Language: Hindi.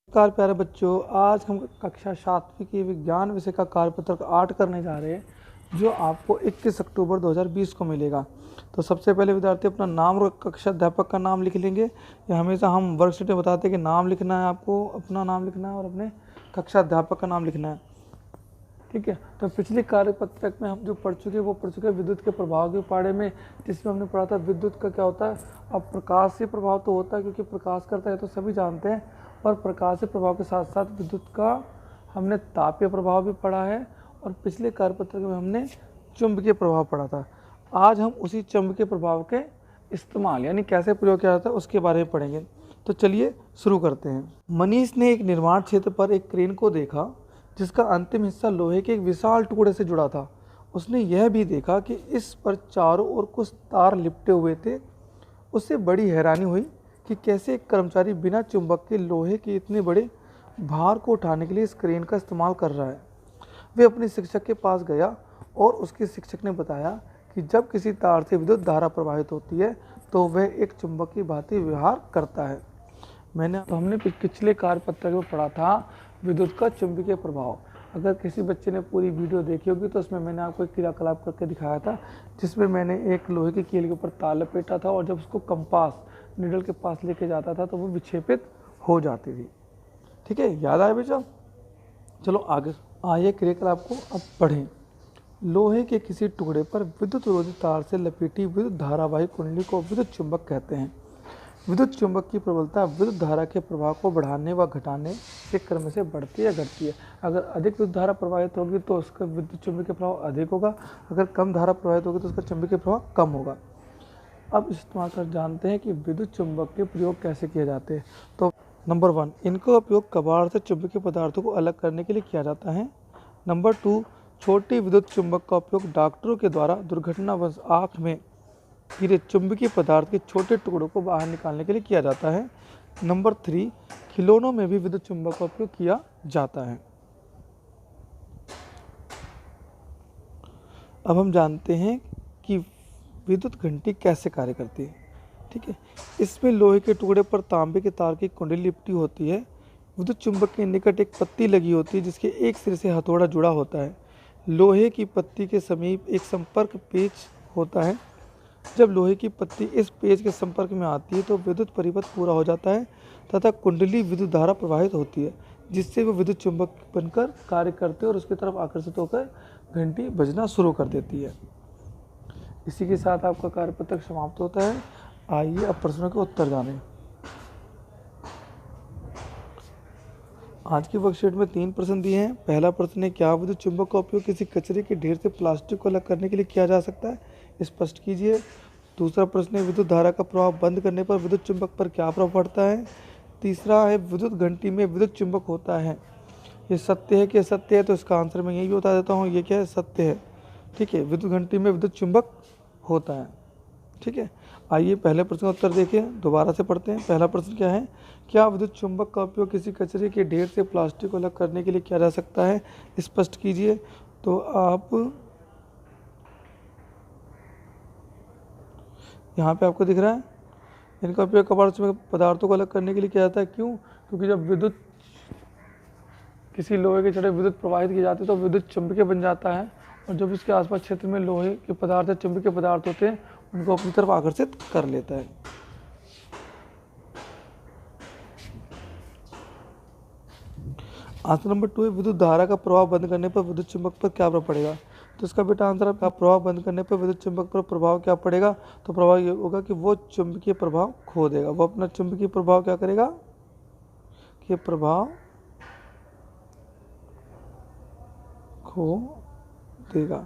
नमस्कार प्यारे बच्चों, आज हम कक्षा 7वीं की विज्ञान विषय का कार्यपत्रक 8 करने जा रहे हैं जो आपको 21 अक्टूबर 2020 को मिलेगा। तो सबसे पहले विद्यार्थी अपना नाम और कक्षा अध्यापक का नाम लिख लेंगे। ये हमेशा हम वर्कशीट में बताते हैं कि नाम लिखना है, आपको अपना नाम लिखना है और अपने कक्षा अध्यापक का नाम लिखना है। ठीक है, तो पिछले कार्यपत्रक में हम जो पढ़ चुके हैं विद्युत के प्रभाव के बारे में, जिसमें हमने पढ़ा था विद्युत का क्या होता है। अब प्रकाश से प्रभाव तो होता है क्योंकि प्रकाश करता है तो सभी जानते हैं, और प्रकाश से प्रभाव के साथ साथ विद्युत का हमने तापीय प्रभाव भी पढ़ा है, और पिछले कार्यपत्रक में हमने चुंबकीय प्रभाव पढ़ा था। आज हम उसी चुंबकीय प्रभाव के इस्तेमाल यानी कैसे प्रयोग किया जाता है उसके बारे में पढ़ेंगे। तो चलिए शुरू करते हैं। मनीष ने एक निर्माण क्षेत्र पर एक क्रेन को देखा जिसका अंतिम हिस्सा लोहे के एक विशाल टुकड़े से जुड़ा था। उसने यह भी देखा कि इस पर चारों ओर कुछ तार लिपटे हुए थे। उसे बड़ी हैरानी हुई कि कैसे एक कर्मचारी बिना चुंबक के लोहे के इतने बड़े भार को उठाने के लिए इस क्रेन का इस्तेमाल कर रहा है। वे अपने शिक्षक के पास गया और उसके शिक्षक ने बताया कि जब किसी तार से विद्युत धारा प्रवाहित होती है तो वह एक चुंबक की भांति व्यवहार करता है। हमने पिछले कार्यपत्रक में पढ़ा था विद्युत का चुंबकीय प्रभाव। अगर किसी बच्चे ने पूरी वीडियो देखी होगी तो उसमें मैंने आपको एक क्रियाकलाप करके दिखाया था, जिसमें मैंने एक लोहे की कील के ऊपर तार लपेटा था और जब उसको कंपास नीडल के पास लेके जाता था तो वो विक्षेपित हो जाती थी। ठीक है, याद आया बेटा? चलो आगे आइए क्रियाकलाप को अब पढ़ें। लोहे के किसी टुकड़े पर विद्युत रोधी तार से लपेटी विद्युत धारावाही कुंडली को विद्युत चुंबक कहते हैं। विद्युत चुंबक की प्रबलता विद्युत धारा के प्रवाह को बढ़ाने व घटाने के क्रम से बढ़ती या घटती है। अगर अधिक विद्युत धारा प्रवाहित होगी तो उसका विद्युत चुंबकीय प्रभाव अधिक होगा, अगर कम धारा प्रवाहित होगी तो उसका चुंबकीय प्रभाव कम होगा। अब इस्तेमाल कर जानते हैं कि विद्युत चुंबक के प्रयोग कैसे किए जाते हैं। तो नंबर 1, इनका उपयोग कबाड़ से चुंबकीय पदार्थों को अलग करने के लिए किया जाता है। नंबर 2, छोटी विद्युत चुंबक का उपयोग डॉक्टरों के द्वारा दुर्घटनावश आँख में गिरे चुंबकीय पदार्थ के छोटे टुकड़ों को बाहर निकालने के लिए किया जाता है। नंबर 3, खिलौनों में भी विद्युत चुंबक का उपयोग किया जाता है। अब हम जानते हैं कि विद्युत घंटी कैसे कार्य करती है। ठीक है, इसमें लोहे के टुकड़े पर तांबे के तार की कुंडली लिपटी होती है। विद्युत चुंबक के निकट एक पत्ती लगी होती है जिसके एक सिरे से हथौड़ा जुड़ा होता है। लोहे की पत्ती के समीप एक संपर्क पेच होता है। जब लोहे की पत्ती इस पेच के संपर्क में आती है तो विद्युत परिपथ पूरा हो जाता है तथा कुंडली विद्युत धारा प्रवाहित होती है, जिससे वो विद्युत चुंबक बनकर कार्य करते हैं और उसकी तरफ आकर्षित होकर घंटी बजना शुरू कर देती है। इसी के साथ आपका कार्यपत्रक समाप्त होता है। आइए अब प्रश्नों के उत्तर जानें। आज की वर्कशीट में 3 प्रश्न दिए हैं। पहला प्रश्न है, क्या विद्युत चुंबक का उपयोग किसी कचरे के ढेर से प्लास्टिक को अलग करने के लिए किया जा सकता है? स्पष्ट कीजिए। दूसरा प्रश्न है, विद्युत धारा का प्रवाह बंद करने पर विद्युत चुंबक पर क्या प्रभाव पड़ता है? तीसरा है, विद्युत घंटी में विद्युत चुंबक होता है, ये सत्य है कि असत्य है? तो इसका आंसर मैं यही भी बता देता हूँ, ये क्या है? सत्य है। ठीक है, विद्युत घंटी में विद्युत चुंबक होता है। ठीक है, आइए पहले प्रश्न का उत्तर देखिए, दोबारा से पढ़ते हैं। पहला प्रश्न क्या है, क्या विद्युत चुंबक का उपयोग किसी कचरे के ढेर से प्लास्टिक को अलग करने के लिए किया जा सकता है? स्पष्ट कीजिए। तो आप यहाँ पे आपको दिख रहा है, इनका उपयोग कबाड़ से पदार्थों को अलग करने के लिए किया जाता है। क्यों? क्योंकि जब विद्युत किसी लोहे के जड़े विद्युत प्रवाहित की जाती है तो विद्युत चुंबकीय बन जाता है, और जब इसके आसपास क्षेत्र में लोहे के पदार्थ या चुंबकीय पदार्थ होते हैं उनको अपनी तरफ आकर्षित कर लेता है। आंसर नंबर 2 है, विद्युत धारा का प्रवाह बंद करने पर विद्युत चुंबक पर क्या प्रभाव पड़ेगा? तो इसका बेटा आंसर है, प्रवाह बंद करने पर विद्युत चुंबक पर प्रभाव क्या पड़ेगा? तो प्रभाव ये होगा कि वो चुंबकीय प्रभाव खो देगा। वो अपना चुंबकीय प्रभाव क्या करेगा कि प्रभाव खो देगा।